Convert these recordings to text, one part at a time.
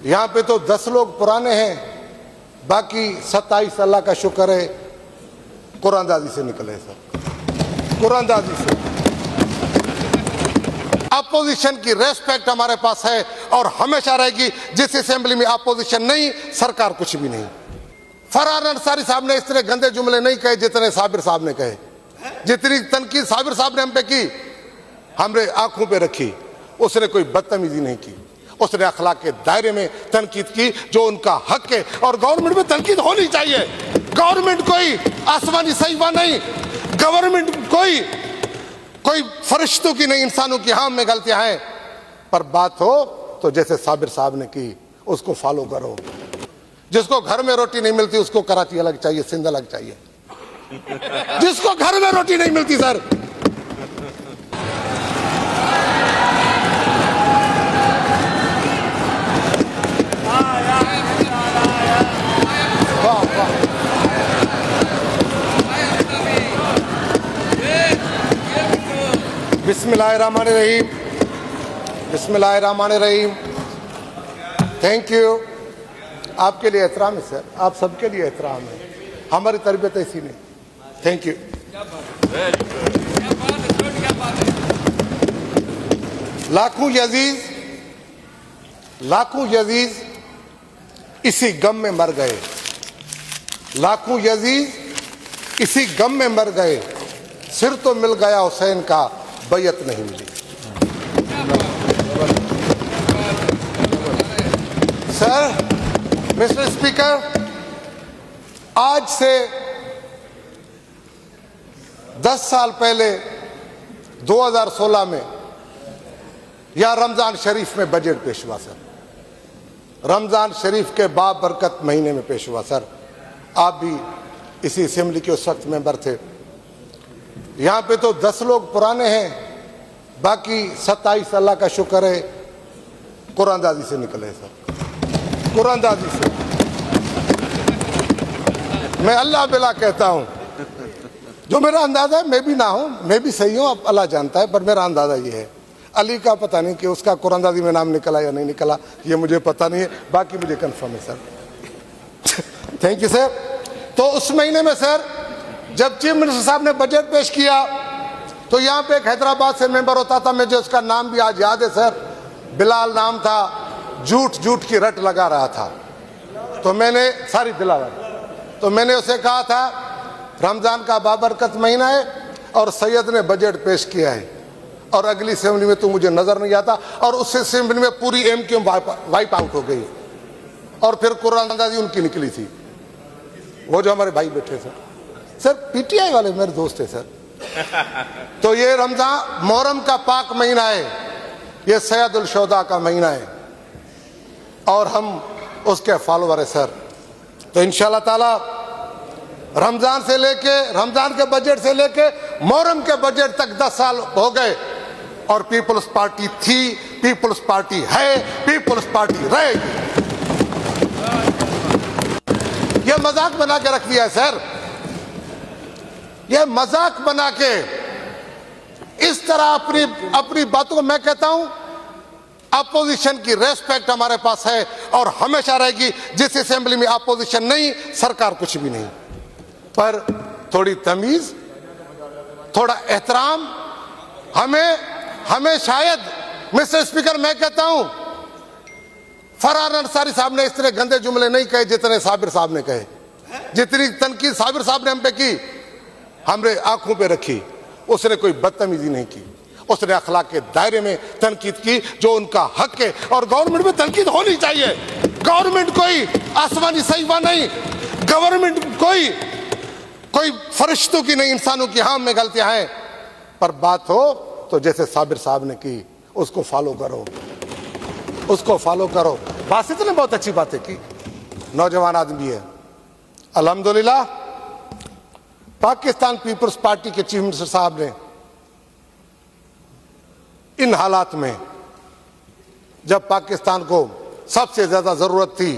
यहाँ पे तो 10 लोग पुराने हैं, बाकी 27 अल्लाह का शुक्र है कुरानदाजी से निकले सर, कुरानदाजी से। अपोजिशन की रेस्पेक्ट हमारे पास है और हमेशा रहेगी। जिस असेंबली में अपोजिशन नहीं, सरकार कुछ भी नहीं। फरहान अंसारी साहब ने इतने गंदे जुमले नहीं कहे जितने साबिर साहब ने कहे। जितनी तनकीद साबिर साहब ने हम पे की, हमने आंखों पे रखी। उसने कोई बदतमीजी नहीं की, उसने अखलाक के दायरे में तनकीद की जो उनका हक है। और गवर्नमेंट में तनकीद होनी चाहिए। गवर्नमेंट कोई आसमानी सहीफा नहीं, गवर्नमेंट कोई फरिश्तों की नहीं, इंसानों की। हाँ में गलतियां हैं, पर बात हो तो जैसे साबिर साहब ने की उसको फॉलो करो। जिसको घर में रोटी नहीं मिलती उसको कराची अलग चाहिए, सिंध अलग चाहिए। जिसको घर में रोटी नहीं मिलती सर, बिस्मिल्लाहिर्रहमानिर्रहीम, बिस्मिल्लाहिर्रहमानिर्रहीम। Thank you. आपके लिए एहतराम है सर, आप सबके लिए एहतराम है, हमारी तरबियत ऐसी नहीं। Thank you. लाखों यजीज इसी गम में मर गए, लाखों यजीज इसी गम में मर गए। सिर तो मिल गया हुसैन का, बैयत नहीं मिली। सर, मिस्टर स्पीकर, आज से 10 साल पहले 2016 में या रमजान शरीफ में बजट पेश हुआ सर। रमजान शरीफ के बाबरकत महीने में पेश हुआ सर। आप भी इसी असेंबली के उस वक्त मेंबर थे। यहाँ पे तो 10 लोग पुराने हैं, बाकी 27 अल्लाह का शुक्र है कुरानदाजी से निकले सर, कुरानदाजी से। मैं अल्लाह बिला कहता हूँ, जो मेरा अंदाजा है, मैं भी ना हूँ, मैं भी सही हूँ, अब अल्लाह जानता है, पर मेरा अंदाजा ये है। अली का पता नहीं कि उसका कुरानदाजी में नाम निकला या नहीं निकला, ये मुझे पता नहीं है, बाकी मुझे कंफर्म है सर। Thank you sir. तो उस महीने में सर, जब चीफ मिनिस्टर साहब ने बजट पेश किया, तो यहाँ पे एक हैदराबाद से मेंबर होता था, मुझे उसका नाम भी आज याद है सर, बिलाल नाम था। झूठ की रट लगा रहा था, तो मैंने सारी बिलाल, तो मैंने उसे कहा था रमजान का बाबरकत महीना है और सैयद ने बजट पेश किया है, और अगली असेंबली में तो मुझे नजर नहीं आता, और उस असेंबली में पूरी एमक्यू वाइप आउट हो गई, और फिर कुरानदाजी उनकी निकली थी। वो जो हमारे भाई बैठे सर, पीटीआई वाले मेरे दोस्त है सर। तो ये रमजान मुहर्रम का पाक महीना है, ये सैयदुल शुहदा का महीना है, और हम उसके फॉलोअर है सर। तो इंशाअल्लाह ताला रमजान से लेके, रमजान के बजट से लेके मुहर्रम के बजट तक 10 साल हो गए, और पीपल्स पार्टी थी, पीपल्स पार्टी है, पीपल्स पार्टी रहेगी। ये मजाक बना के रख दिया है सर, ये मजाक बना के इस तरह अपनी बातों को। मैं कहता हूं अपोजिशन की रेस्पेक्ट हमारे पास है और हमेशा रहेगी। जिस असेंबली में अपोजिशन नहीं, सरकार कुछ भी नहीं। पर थोड़ी तमीज, थोड़ा एहतराम हमें शायद, मिस्टर स्पीकर, मैं कहता हूं फरहान अंसारी साहब ने इतने गंदे जुमले नहीं कहे जितने साबिर साहब ने कहे। जितनी तनकीद साबिर साहब ने हम पे की, हमने आंखों पे रखी। उसने कोई बदतमीजी नहीं की, उसने अखलाक के दायरे में तनकीद की जो उनका हक है। और गवर्नमेंट में तनकीद होनी चाहिए। गवर्नमेंट कोई आसमानी सहीफा नहीं, गवर्नमेंट कोई फरिश्तों की नहीं, इंसानों की। हाँ में गलतियां हैं, पर बात हो तो जैसे साबिर साहब ने की उसको फॉलो करो, उसको फॉलो करो। बासित ने बहुत अच्छी बातें की, नौजवान आदमी है। अल्हम्दुलिल्लाह पाकिस्तान पीपल्स पार्टी के चीफ मिनिस्टर साहब ने इन हालात में, जब पाकिस्तान को सबसे ज्यादा जरूरत थी,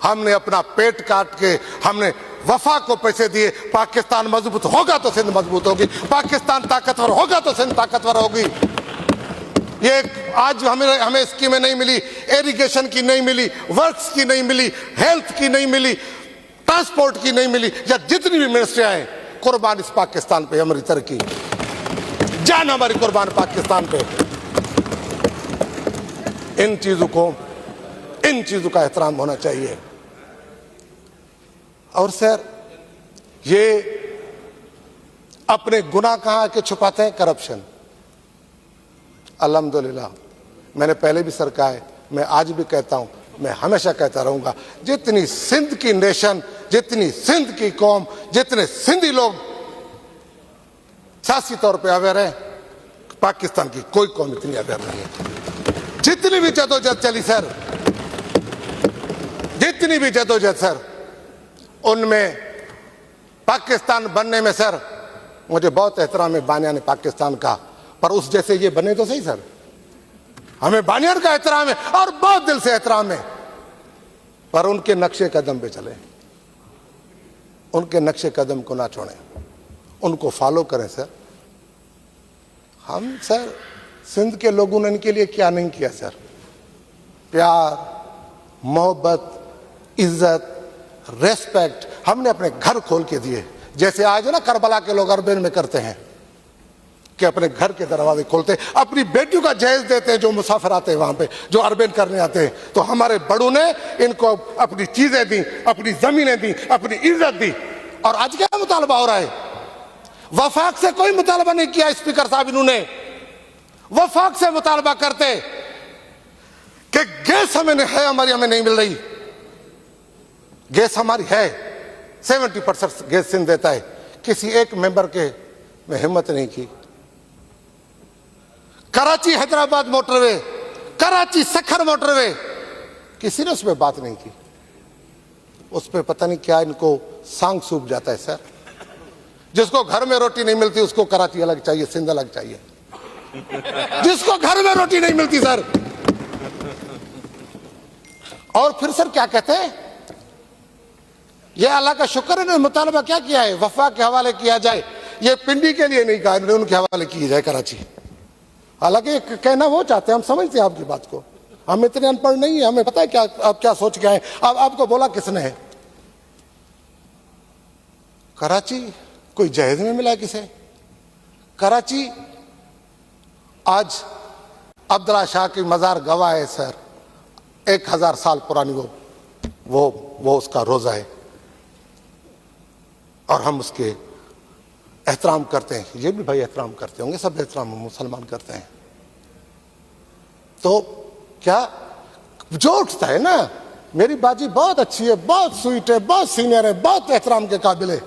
हमने अपना पेट काट के हमने वफा को पैसे दिए। पाकिस्तान मजबूत होगा तो सिंध मजबूत होगी, पाकिस्तान ताकतवर होगा तो सिंध ताकतवर होगी। ये आज हमें स्कीमें नहीं मिली, इरिगेशन की नहीं मिली, वर्क्स की नहीं मिली, हेल्थ की नहीं मिली, ट्रांसपोर्ट की नहीं मिली, या जितनी भी मिनिस्ट्रियां हैं, कुर्बान इस पाकिस्तान पे, हमारी तरक्की, जान हमारी कुर्बान पाकिस्तान पे। इन चीजों का एहतराम होना चाहिए। और सर, ये अपने गुनाह कहां के छुपाते हैं? करप्शन। अल्हम्दुलिल्लाह, मैंने पहले भी सर कहा है, मैं आज भी कहता हूं, मैं हमेशा कहता रहूंगा, जितनी सिंध की नेशन, जितनी सिंध की कौम, जितने सिंधी लोग सियासी तौर पे अवेयर है, पाकिस्तान की कोई कौम इतनी अवेयर नहीं है। जितनी भी जदोजहद चली सर, जितनी भी जदोजहद सर, उनमें पाकिस्तान बनने में सर मुझे बहुत एहतराम है बानियान पाकिस्तान का, पर उस जैसे ये बने तो सही सर। हमें बानियान का एहतराम है और बहुत दिल से एहतराम है, पर उनके नक्शे कदम पे चले, उनके नक्शे कदम को ना छोड़ें, उनको फॉलो करें सर। हम सर, सिंध के लोगों ने इनके लिए क्या नहीं किया सर? प्यार, मोहब्बत, इज्जत, रेस्पेक्ट हमने अपने घर खोल के दिए। जैसे आज ना करबला के लोग अरबेन में करते हैं कि अपने घर के दरवाजे खोलते, अपनी बेटियों का जहेज देते हैं जो मुसाफिर आते हैं वहां पे, जो अरबेन करने आते हैं। तो हमारे बड़ों ने इनको अपनी चीजें दी, अपनी जमीनें दी, अपनी इज्जत दी। और आज क्या मुतालबा हो रहा है? वफाक से कोई मुतालबा नहीं किया स्पीकर साहब, इन्होंने वफाक से मुतालबा करते कि गैस हमें है, हमारी हमें नहीं मिल रही। गैस हमारी है, 70% गैस सिंध देता है। किसी एक मेंबर के में हिम्मत नहीं की। कराची हैदराबाद मोटरवे, कराची सखर मोटरवे, किसी ने उस पर बात नहीं की। उस पर पता नहीं क्या इनको सांग सूप जाता है सर। जिसको घर में रोटी नहीं मिलती उसको कराची अलग चाहिए, सिंध अलग चाहिए। जिसको घर में रोटी नहीं मिलती सर। और फिर सर क्या कहते हैं? ये अल्लाह का शुक्र है, मुतालबा क्या किया है? वफा के हवाले किया जाए। ये पिंडी के लिए नहीं कहा, उनके हवाले की जाए कराची। हालांकि कहना वो चाहते हैं, हम समझते हैं आपकी बात को, हम इतने अनपढ़ नहीं है, हमें पता है क्या आप क्या सोच के आए। अब आपको बोला किसने है? कराची कोई जहेज में मिला किसे? कराची आज अब्दुल्ला शाह की मजार गवाह है सर, 1000 साल पुरानी वो उसका रोजा है, और हम उसके एहतराम करते हैं। ये भी भाई एहतराम करते होंगे, सब एहतराम मुसलमान करते हैं। तो क्या जो उठता है ना, मेरी बाजी बहुत अच्छी है, बहुत स्वीट है, बहुत सीनियर है, बहुत एहतराम के काबिल है।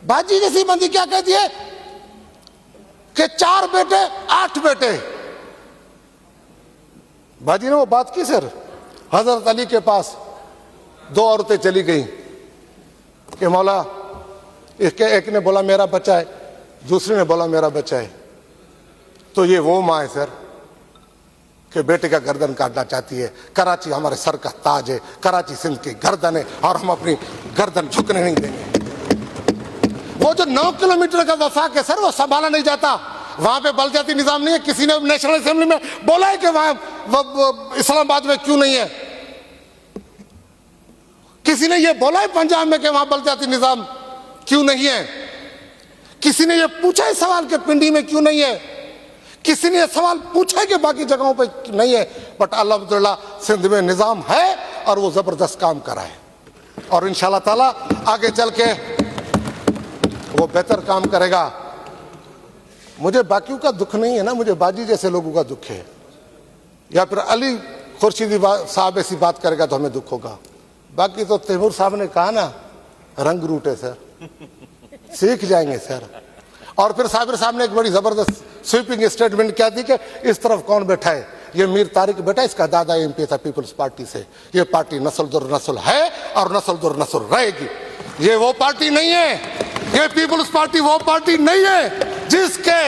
बाजी जैसी बंदी क्या कहती है कि 4 बेटे 8 बेटे। बाजी ने वो बात की सर, हजरत अली के पास 2 औरतें चली गई कि मौला, इसके एक ने बोला मेरा बच्चा है, दूसरे ने बोला मेरा बच्चा है। तो ये वो माँ है सर कि बेटे का गर्दन काटना चाहती है। कराची हमारे सर का ताज है, कराची सिंध की गर्दन है, और हम अपनी गर्दन झुकने नहीं देंगे। वो जो 9 किलोमीटर का वफाक है सर, वो संभाला नहीं जाता। वहां पे बलदियाती निजाम नहीं है। किसी ने नेशनल असेंबली में बोला है कि वहां इस्लामाबाद में क्यों नहीं है? किसी ने ये बोला है पंजाब में कि वहां बलदियाती निजाम क्यों नहीं है? किसी ने ये पूछा है सवाल कि पिंडी में क्यों नहीं है? किसी ने ये सवाल पूछा है कि बाकी जगहों पे नहीं है? बट अल्हम्दुलिल्लाह सिंध में निजाम है और वो जबरदस्त काम कर रहा है, और इंशाल्लाह ताला आगे चल के वो बेहतर काम करेगा। मुझे बाकियों का दुख नहीं है ना, मुझे बाजी जैसे लोगों का दुख है, या फिर अली खुर्शीदी साहब ऐसी बात करेगा तो हमें दुख होगा। बाकी तो तैमूर साहब ने कहा ना, रंग रूट है सर, सीख जाएंगे सर। और फिर साबिर साहब ने एक बड़ी जबरदस्त स्वीपिंग स्टेटमेंट क्या दी कि इस तरफ कौन बैठा है? ये मीर तारिक बेटा, इसका दादा एमपी था पीपल्स पार्टी से। ये पार्टी नस्ल दर नस्ल है और नस्ल दर नस्ल रहेगी। ये वो पार्टी नहीं है, ये पीपल्स पार्टी वो पार्टी नहीं है जिसके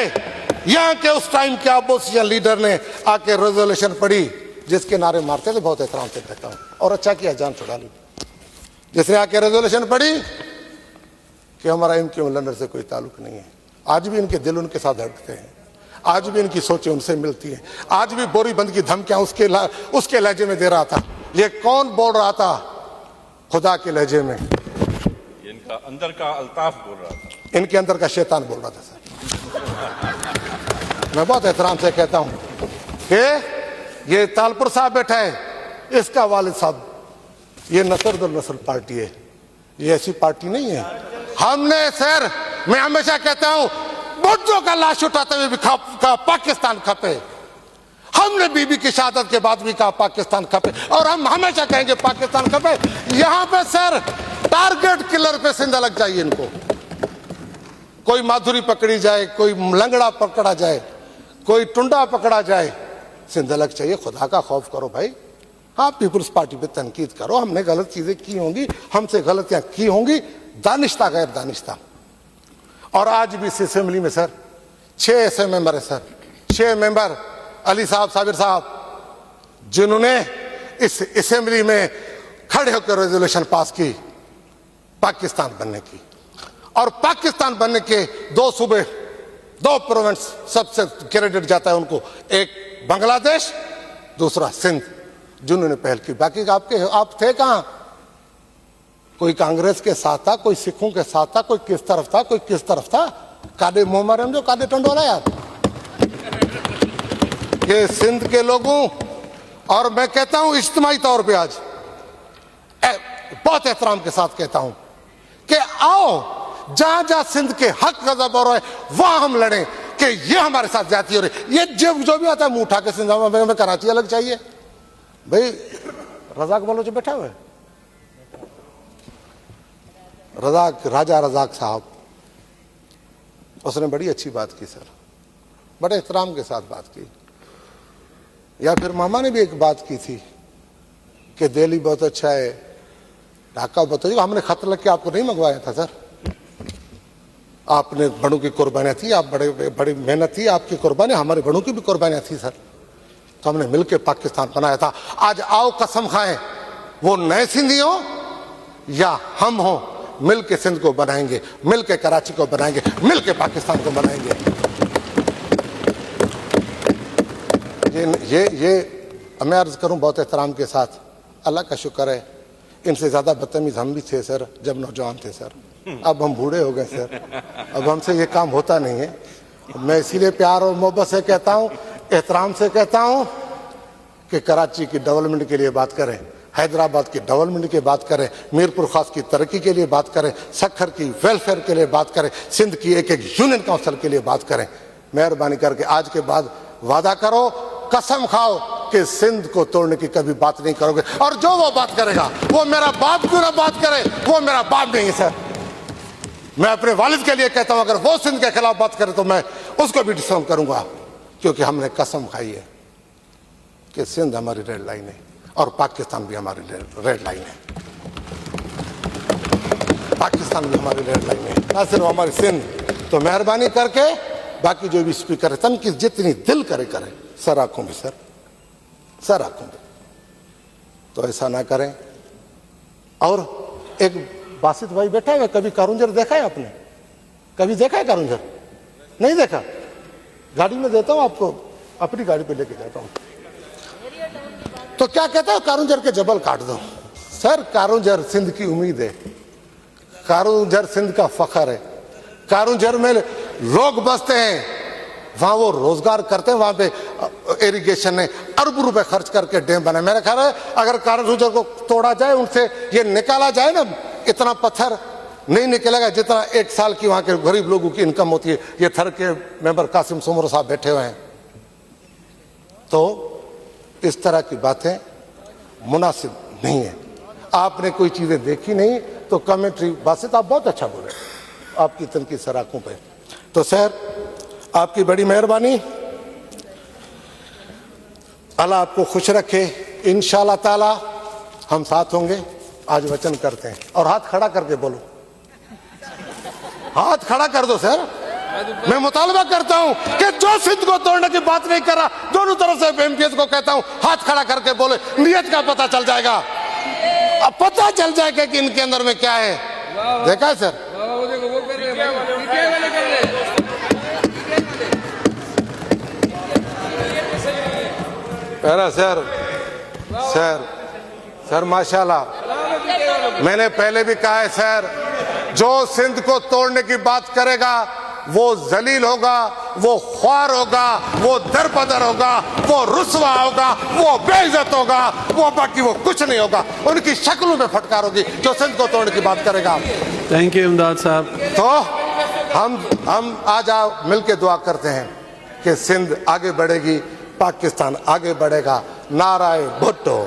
यहाँ के उस टाइम के अपोजिशन लीडर ने आके रेजोल्यूशन पढ़ी, जिसके नारे मारते थे, बहुत एहतराम से कहता हूँ, और अच्छा किया जान छुड़ा ली। जिसने आके रेजोल्यूशन पढ़ी कि हमारा इनके लंदन से कोई ताल्लुक नहीं है। आज भी इनके दिल उनके साथ धड़कते हैं, आज भी इनकी सोचें उनसे मिलती हैं। आज भी बोरीबंद की धमकियां उसके लहजे में दे रहा था। ये कौन बोल रहा था? खुदा के लहजे में इनका अंदर का अल्ताफ बोल रहा था, इनके अंदर का शैतान बोल रहा था सर। मैं बहुत एहतराम से कहता हूं कि ये तालपुर साहब बैठा है, इसका वालिद साहब, ये नसरुल नस्ल पार्टी है, ये ऐसी पार्टी नहीं है। हमने सर, मैं हमेशा कहता हूं, बुद्धों का लाश उठाते हुए भी कहा पाकिस्तान खपे। हमने बीबी की शहादत के बाद भी कहा पाकिस्तान खपे, और हम हमेशा कहेंगे पाकिस्तान खपे। यहां पे सर टारगेट किलर पे सिंधा लग जाइए इनको। कोई माधुरी पकड़ी जाए, कोई लंगड़ा पकड़ा जाए, कोई टुंडा पकड़ा जाए, सिंधा लग चाहिए। खुदा का खौफ करो भाई। हाँ, पीपुल्स पार्टी पे तनकीद करो, हमने गलत चीजें की होंगी, हमसे गलतियां की होंगी, दानिश्ता गैर दानिश्ता। और आज भी इस असेंबली में सर 6 ऐसे मेंबर है सर, 6 मेंबर, अली साहब, साबिर साहब, जिन्होंने इस असेंबली में खड़े होकर रेजोल्यूशन पास की पाकिस्तान बनने की। और पाकिस्तान बनने के 2 सूबे, 2 प्रोविंस सबसे क्रेडिट जाता है उनको, एक बांग्लादेश, दूसरा सिंध, जिन्होंने पहल की। बाकी आप थे कहां? कोई कांग्रेस के साथ था, कोई सिखों के साथ था, कोई किस तरफ था, कोई किस तरफ था। कादे मोहम्मद जो कादे टंडोला यार, ये सिंध के लोगों। और मैं कहता हूं इज्तिमाई तौर पे आज बहुत एहतराम के साथ कहता हूं कि आओ, जहां जहां सिंध के हक गजब हो रहे हैं वहां हम लड़ें कि ये हमारे साथ ज्यादती हो रही। ये जो भी आता है मुंह उठा के सिंध में कराची अलग चाहिए भाई। रजाक बोलो जो बैठा हुआ है, रजाक, राजा रजाक साहब, उसने बड़ी अच्छी बात की सर, बड़े एहतराम के साथ बात की। या फिर मामा ने भी एक बात की थी कि दिल्ली बहुत अच्छा है, ढाका बहुत अच्छा। हमने खत लग के आपको नहीं मंगवाया था सर, आपने बड़ों की कुर्बानियां थी, आप बड़ी मेहनत थी आपकी कुर्बानी, हमारे बड़ों की भी कुर्बानियां थी सर, तो हमने मिलकर पाकिस्तान बनाया था। आज आओ कसम खाएं, वो नए सिंधी हो या हम हो, मिल के सिंध को बनाएंगे, मिल के कराची को बनाएंगे, मिल के पाकिस्तान को बनाएंगे। ये मैं अर्ज करूं बहुत एहतराम के साथ, अल्लाह का शुक्र है, इनसे ज्यादा बदतमीज हम भी थे सर जब नौजवान थे सर। अब हम बूढ़े हो गए सर, अब हमसे ये काम होता नहीं है। मैं इसीलिए प्यार और मोहब्बत से कहता हूं, एहतराम से कहता हूं कि कराची की डेवलपमेंट के लिए बात करें, हैदराबाद की डेवलपमेंट की बात करें, मीरपुर खास की तरक्की के लिए बात करें, सखर की वेलफेयर के लिए बात करें, सिंध की एक यूनियन काउंसिल के लिए बात करें। मेहरबानी करके आज के बाद वादा करो, कसम खाओ कि सिंध को तोड़ने की कभी बात नहीं करोगे। और जो वो बात करेगा, वो मेरा बाप क्यों ना बात करे, वो मेरा बाप नहीं है सर। मैं अपने वालिद के लिए कहता हूं, अगर वो सिंध के खिलाफ बात करे तो मैं उसको भी डिसोन करूंगा, क्योंकि हमने कसम खाई है कि सिंध हमारी रेड लाइन है और पाकिस्तान भी हमारी रेड लाइन है। पाकिस्तान भी हमारी रेड लाइन है, ना सिर्फ हमारी सिंध। तो मेहरबानी करके बाकी जो भी स्पीकर है, तन की जितनी दिल करे करें, सर आंखों में सर, सर आंखों में, तो ऐसा ना करें। और एक बासित भाई बैठा है, कभी कारुंजर देखा है आपने? कभी देखा है कारुंजर? नहीं देखा? गाड़ी में देता हूं आपको, अपनी गाड़ी पे लेके जाता हूं। तो क्या कहता है, कारुंजर के जबल काट दो। सर कारुंजर सिंध की उम्मीद है, कारुंजर सिंध का फखर है, कारुंजर में लोग बसते हैं, वहां वो रोजगार करते हैं, वहां पे इरिगेशन ने अरबों रुपए खर्च करके डैम बनाए। मेरा ख्याल है अगर कारुंजर को तोड़ा जाए, उनसे ये निकाला जाए ना, इतना पत्थर नहीं निकलेगा जितना 1 साल की वहां के गरीब लोगों की इनकम होती है। ये थर के मेंबर कासिम सुमर साहब बैठे हुए हैं। तो इस तरह की बातें मुनासिब नहीं है। आपने कोई चीजें देखी नहीं तो कमेंट्री, बासित आप बहुत अच्छा बोले, आपकी तनकीद सराखों पे। तो सर आपकी बड़ी मेहरबानी, अल्लाह आपको खुश रखे। इंशाअल्लाह ताला हम साथ होंगे। आज वचन करते हैं, और हाथ खड़ा करके बोलो, हाथ खड़ा कर दो सर। मैं मुतालबा करता हूं कि जो सिंध को तोड़ने की बात नहीं कर रहा, दोनों तरफ से एमपीएस को कहता हूं हाथ खड़ा करके बोले, नियत का पता चल जाएगा। अब पता चल जाएगा कि इनके अंदर में क्या है। देखा है सर? प्यारा सर, सर, सर माशाल्लाह, मैंने पहले भी कहा है सर, जो सिंध को तोड़ने की बात करेगा वो जलील होगा, वो ख्वार होगा, वो दरबदर होगा, वो रुसवा होगा, वो बेइज्जत होगा, वो बाकी वो कुछ नहीं होगा। उनकी शक्लों में फटकार होगी जो सिंध को तोड़ने की बात करेगा। थैंक यू इमदाद साहब। तो हम आज मिलकर दुआ करते हैं कि सिंध आगे बढ़ेगी, पाकिस्तान आगे बढ़ेगा। नाराए भुट्टो।